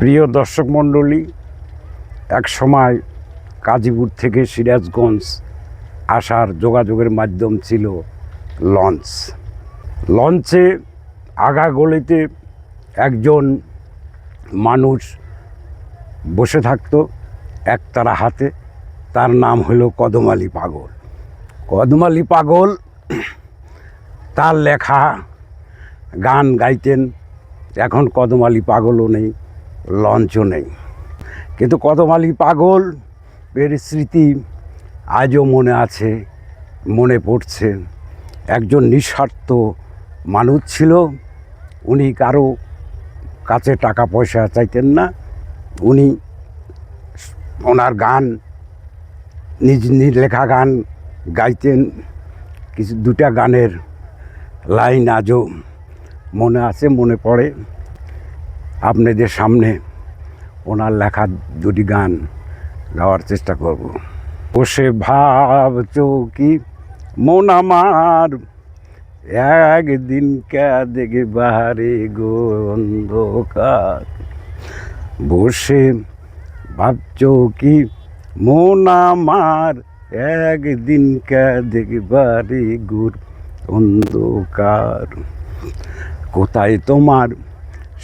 প্রিয় দর্শক মণ্ডলী, এক সময় গাজীপুর থেকে সিরাজগঞ্জ আসার যোগাযোগের মাধ্যম ছিল লঞ্চ। লঞ্চে আগা গলিতে একজন মানুষ বসে থাকতো একতারা হাতে, তার নাম হলো কদম আলী পাগল। কদম আলী পাগল তার লেখা গান গাইতেন। এখন কদম আলী পাগলও নেই, লঞ্চও নেই, কিন্তু কদম আলী পাগল এর স্মৃতি আজও মনে আছে, মনে পড়ছে। একজন নিঃস্বার্থ মানুষ ছিল। উনি কারো কাছে টাকা পয়সা চাইতেন না। উনি ওনার গান, নিজ লেখা গান গাইতেন। কিছু দুটা গানের লাইন আজও মনে আছে, মনে পড়ে। আপনাদের সামনে ওনার লেখা দুটি গান গাওয়ার চেষ্টা করব। বসে ভাবছো কি মন আমার, একদিন কে দেখবারে গো অন্ধকার। বসে ভাবছো কি মন আমার, একদিন কে দেখবারে গুর অন্ধকার। কোথায় তোমার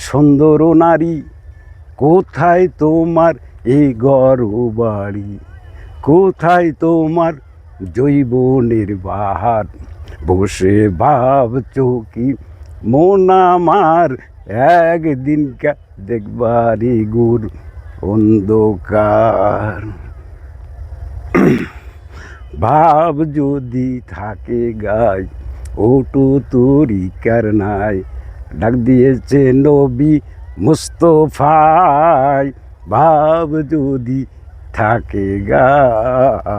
সুন্দর নারী, কোথায় তোমার এই গর্ব বাড়ি, কোথায় তোমার জৈবনের বাহার। বসে ভাবছো কি মন আমার, একদিন কা দেখবারি গুর অন্ধকার। ভাব যদি থাকে গায় ওটু তরিকার নাই, ডাক দিয়েছে নবী মুস্তফায়। ভাব যদি থাকে গায়।